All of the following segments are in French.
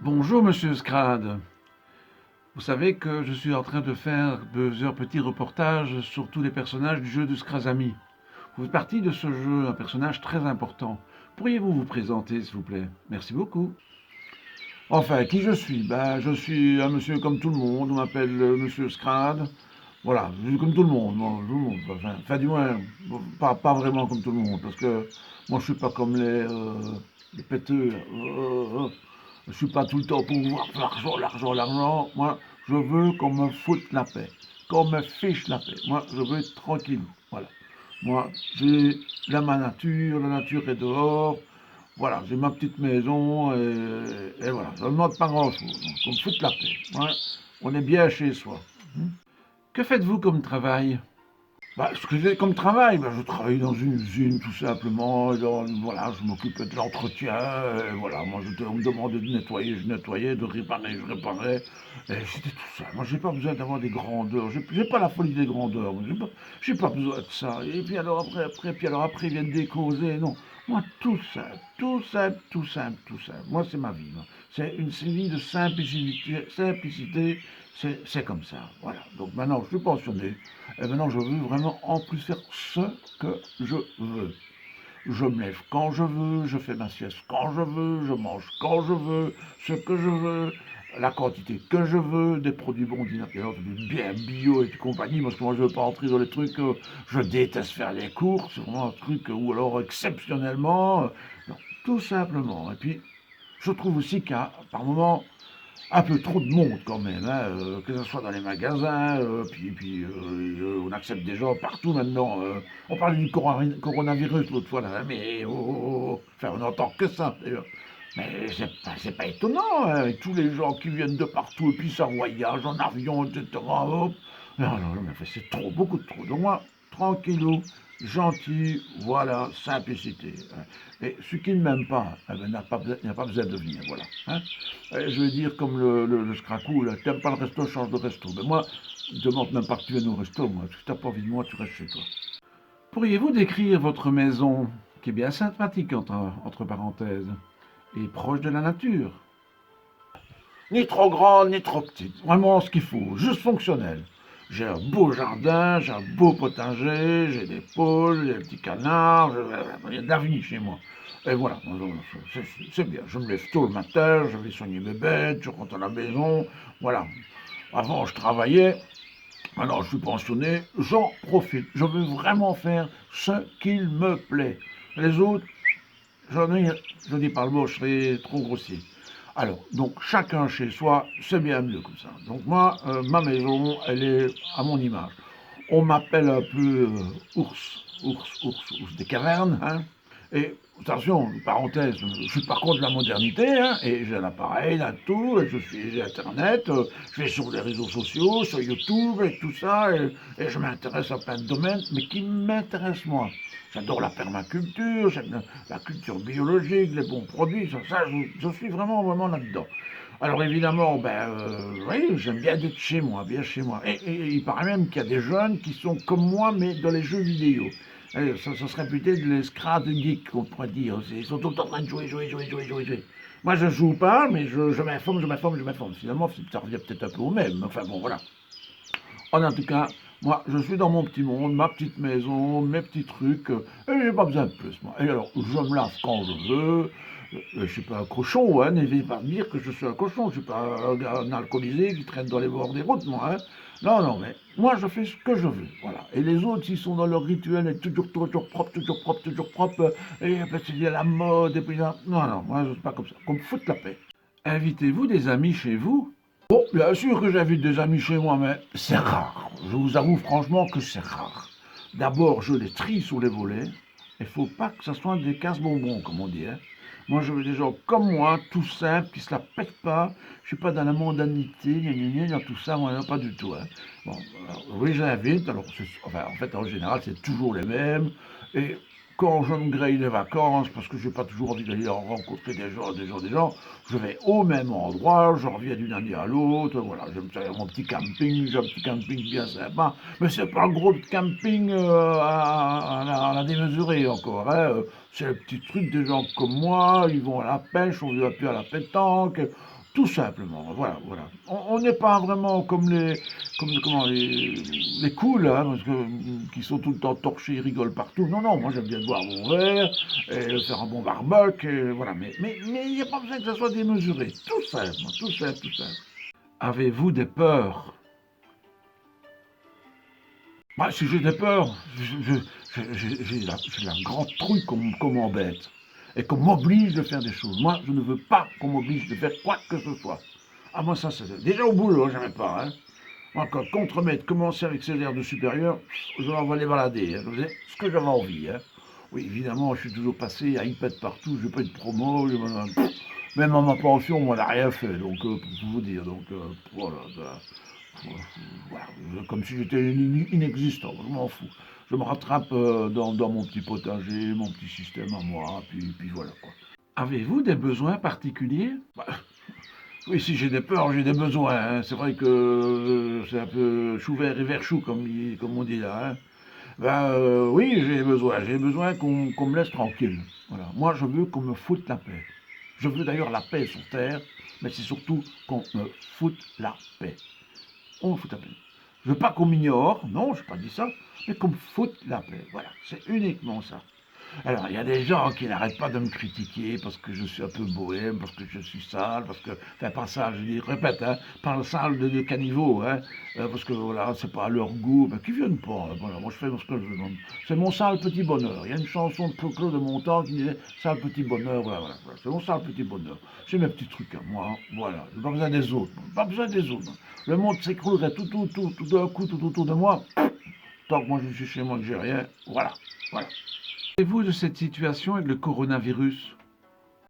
Bonjour Monsieur Scrade. Vous savez que je suis en train de faire plusieurs petits reportages sur tous les personnages du jeu du Scrazami. Vous faites partie de ce jeu, un personnage très important. Pourriez-vous vous présenter, s'il vous plaît? Merci beaucoup. Enfin, qui je suis? Je suis un monsieur comme tout le monde. On m'appelle Monsieur Scrade. Voilà, je suis comme tout le monde. Bon, tout le monde. Enfin, du moins, bon, pas vraiment comme tout le monde, parce que moi, je suis pas comme les péteux. Je suis pas tout le temps pour voir l'argent, l'argent, l'argent. Moi, je veux qu'on me foute la paix, qu'on me fiche la paix. Moi, je veux être tranquille. Voilà. Moi, j'ai ma nature, la nature est dehors. Voilà, j'ai ma petite maison et voilà, je ne demande pas grand-chose. Qu'on me foute la paix. Ouais, on est bien chez soi. Que faites-vous comme travail? Ce que j'ai comme travail, je travaille dans une usine tout simplement. Voilà, je m'occupe de l'entretien. Voilà, moi, on me demandait de nettoyer, je nettoyais, de réparer, je réparais. Et c'était tout ça. Moi, j'ai pas besoin d'avoir des grandeurs. J'ai pas la folie des grandeurs. Moi, j'ai pas besoin de ça. Et puis alors après, ils viennent décauser. Non, moi, tout simple, tout simple, tout simple, tout simple. Moi, c'est ma vie. Moi. C'est une vie de simplicité, simplicité. C'est comme ça. Voilà. Donc maintenant, je suis pensionné. Et maintenant, je veux vraiment en plus faire ce que je veux. Je me lève quand je veux, je fais ma sieste quand je veux, je mange quand je veux, ce que je veux, la quantité que je veux, des produits bons, bien bien bio et compagnie, parce que moi je ne veux pas entrer dans les trucs, je déteste faire les courses, c'est vraiment un truc, ou alors exceptionnellement, non, tout simplement. Et puis, je trouve aussi qu'à par moment, un peu trop de monde quand même, hein, que ce soit dans les magasins, on accepte des gens partout maintenant. On parlait du coronavirus l'autre fois, là, mais enfin on n'entend que ça d'ailleurs. Mais c'est pas étonnant, hein, avec tous les gens qui viennent de partout, et puis ça voyage en avion, etc. Hop. Non, non, mais c'est trop, beaucoup de trop. Donc moi, tranquillou, gentil, voilà, simplicité. Hein. Et ceux qui ne m'aiment pas, n'a pas besoin de venir, voilà. Hein. Je veux dire, comme le scracou, là, t'aimes pas le resto, change de resto. Mais moi, je demande même pas que tu viennes au resto, moi. Si t'as pas envie de moi, tu restes chez toi. Pourriez-vous décrire votre maison, qui est bien sympathique, entre parenthèses, et proche de la nature? Ni trop grande, ni trop petite. Vraiment ce qu'il faut, juste fonctionnel. J'ai un beau jardin, j'ai un beau potager, j'ai des poules, j'ai des petits canards, il y a de la vie chez moi. Et voilà, c'est bien. Je me lève tôt le matin, je vais soigner mes bêtes, je rentre à la maison. Voilà. Avant, je travaillais. Maintenant, je suis pensionné. J'en profite. Je veux vraiment faire ce qu'il me plaît. Les autres, j'en ai, je dis pas le mot, je serais trop grossier. Alors, donc chacun chez soi, c'est bien mieux comme ça. Donc moi, ma maison, elle est à mon image. On m'appelle un peu ours des cavernes, hein. Et attention, parenthèse, je suis par contre de la modernité, hein, et j'ai l'appareil, là, tout, et j'ai Internet, je vais sur les réseaux sociaux, sur YouTube, et tout ça, et je m'intéresse à plein de domaines, mais qui m'intéressent moi. J'adore la permaculture, j'aime la culture biologique, les bons produits, je suis vraiment, vraiment là-dedans. Alors évidemment, oui, j'aime bien être chez moi, bien chez moi. Et il paraît même qu'il y a des jeunes qui sont comme moi, mais dans les jeux vidéo. Ça serait peut-être les scrad geeks, qu'on pourrait dire. Ils sont tout le temps en train de jouer, jouer, jouer, jouer, jouer, jouer. Moi, je joue pas, mais je m'informe, je m'informe, je m'informe. Finalement, ça revient peut-être un peu au même. Enfin bon, voilà. En tout cas, moi, je suis dans mon petit monde, ma petite maison, mes petits trucs, et j'ai pas besoin de plus, moi. Et alors, je me lave quand je veux, je suis pas un cochon, hein, n'hésitez pas à me dire que je suis un cochon, je suis pas un alcoolisé qui traîne dans les bords des routes, moi, hein. Non, non, mais moi, je fais ce que je veux, voilà. Et les autres, s'ils sont dans leur rituel, et toujours propre, toujours propre, toujours propre, et puis c'est à la mode, et puis là, non, non, moi, je suis pas comme ça, qu'on me foute la paix. Invitez-vous des amis chez vous? Bon, bien sûr que j'invite des amis chez moi, mais c'est rare. Je vous avoue franchement que c'est rare. D'abord, je les trie sous les volets. Il faut pas que ce soit des casse-bonbons, comme on dit. Hein. Moi, je veux des gens comme moi, tout simples, qui se la pètent pas. Je suis pas dans la mondanité, dans tout ça, moi, non, pas du tout. Hein. Bon, oui, j'invite. Alors, enfin, en fait, en général, c'est toujours les mêmes. Et quand je me grille les vacances, parce que je n'ai pas toujours envie d'aller rencontrer des gens, je vais au même endroit, je reviens d'une année à l'autre, voilà, j'ai mon petit camping, j'ai un petit camping bien sympa, mais c'est pas un gros camping à la démesurée encore, hein. C'est le petit truc des gens comme moi, ils vont à la pêche, on va plus à la pétanque, Tout simplement, voilà, voilà. On n'est pas vraiment comme les cools, hein, qui sont tout le temps torchés, ils rigolent partout. Non, non, moi j'aime bien boire mon verre, et faire un bon barbecue, et voilà. Mais il n'y a pas besoin que ça soit démesuré. Tout simple, tout simple, tout simple. Avez-vous des peurs? Bah, si j'ai des peurs, j'ai la grande trouille qu'on m'embête et qu'on m'oblige de faire des choses. Moi, je ne veux pas qu'on m'oblige de faire quoi que ce soit. Ah, moi, ça, c'est déjà au boulot, j'aimais pas. Hein. Moi, quand contre-maître commençait avec ses airs de supérieur, je l'envoie les balader. Hein. Je faisais ce que j'avais envie. Hein. Oui, évidemment, je suis toujours passé à iPad partout, je n'ai pas eu de promo, même à ma pension, on n'a rien fait, donc, pour tout vous dire. Donc, voilà. Voilà, comme si j'étais inexistant, je m'en fous. Je me rattrape dans mon petit potager, mon petit système à moi, puis voilà quoi. Avez-vous des besoins particuliers? Bah, oui, si j'ai des peurs, j'ai des besoins. Hein. C'est vrai que c'est un peu chou vert et vert chou, comme on dit là. Hein. Ben, oui, j'ai besoin. J'ai besoin qu'on me laisse tranquille. Voilà. Moi, je veux qu'on me foute la paix. Je veux d'ailleurs la paix sur Terre, mais c'est surtout qu'on me foute la paix. On me fout la paix. Je veux pas qu'on m'ignore, non, je n'ai pas dit ça, mais qu'on me foute la paix. Voilà, c'est uniquement ça. Alors, il y a des gens qui n'arrêtent pas de me critiquer parce que je suis un peu bohème, parce que je suis sale, parce que, enfin, pas sale, je dis, répète, hein, pas le sale de caniveau, hein, parce que voilà, c'est pas à leur goût, ben, qu'ils viennent pas, hein, voilà, moi je fais ce que je veux. C'est mon sale petit bonheur. Il y a une chanson de Claude Montant qui disait sale petit bonheur, voilà, voilà, voilà. C'est mon sale petit bonheur. J'ai mes petits trucs à moi, hein, voilà, j'ai pas besoin des autres, pas besoin des autres. Le monde s'écroulerait tout d'un coup, tout autour de moi, tant que moi je suis chez moi que j'ai rien, voilà, voilà. Qu'est-ce vous de cette situation avec le coronavirus?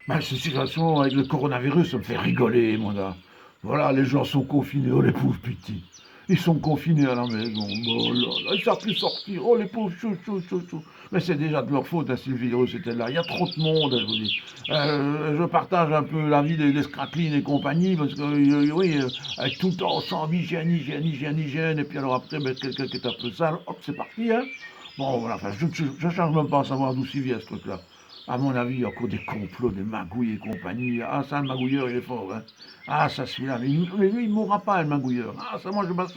Ben, cette situation avec le coronavirus, ça me fait rigoler, mon gars. Voilà, les gens sont confinés, oh les pauvres petits. Ils sont confinés à la maison, oh là là, ils ne savent plus sortir, oh les pauvres chou, chou, chou, chou. Mais c'est déjà de leur faute, hein, si le virus était là. Il y a trop de monde, je vous dis. Je partage un peu la vie des Scratlines et compagnie, parce que, oui, avec tout le temps, sans hygiène, hygiène, hygiène, hygiène, et puis alors après, ben, quelqu'un qui est un peu sale, hop, c'est parti, hein. Bon, voilà, enfin, je ne cherche même pas à savoir d'où s'y vient ce truc-là. À mon avis, il y a encore des complots, des magouilles et compagnie. Ah, ça, le magouilleur, il est fort. Hein. Ah, ça, celui-là. Mais lui, il ne mourra pas, le magouilleur. Ah, ça, moi, je passe,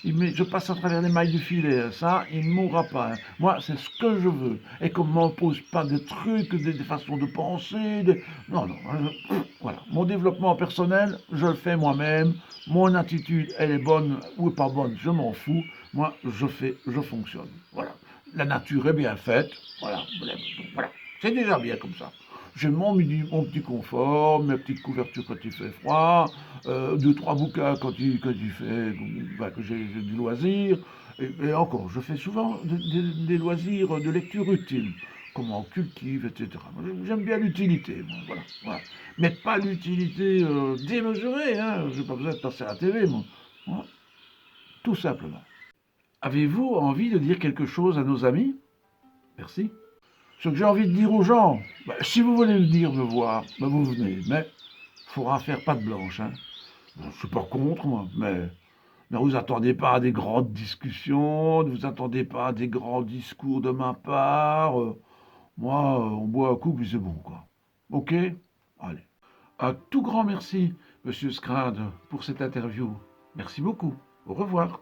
je passe à travers les mailles du filet. Ça, il ne mourra pas. Hein. Moi, c'est ce que je veux. Et qu'on ne m'impose pas des trucs, des façons de penser. Non, non. Voilà. Mon développement personnel, je le fais moi-même. Mon attitude, elle est bonne ou pas bonne, je m'en fous. Moi, je fais, je fonctionne. Voilà. La nature est bien faite. Voilà. Voilà. C'est déjà bien comme ça. J'ai mon petit confort, mes petites couvertures quand il fait froid, deux, trois bouquins quand il fait, ben, que j'ai du loisir. Et encore, je fais souvent des loisirs de lecture utile, comment on cultive, etc. J'aime bien l'utilité, voilà, voilà. Mais pas l'utilité démesurée, hein. Je n'ai pas besoin de passer à la télé, moi. Voilà. Tout simplement. Avez-vous envie de dire quelque chose à nos amis? Merci. Ce que j'ai envie de dire aux gens, ben, si vous voulez le dire, me voir, ben, vous venez. Mais il faudra faire patte blanche. Hein. Bon, je ne suis pas contre, moi, mais ne vous attendez pas à des grandes discussions, ne vous attendez pas à des grands discours de ma part. Moi, on boit un coup, puis c'est bon, quoi. Ok? Allez. Un tout grand merci, Monsieur Scrade, pour cette interview. Merci beaucoup. Au revoir.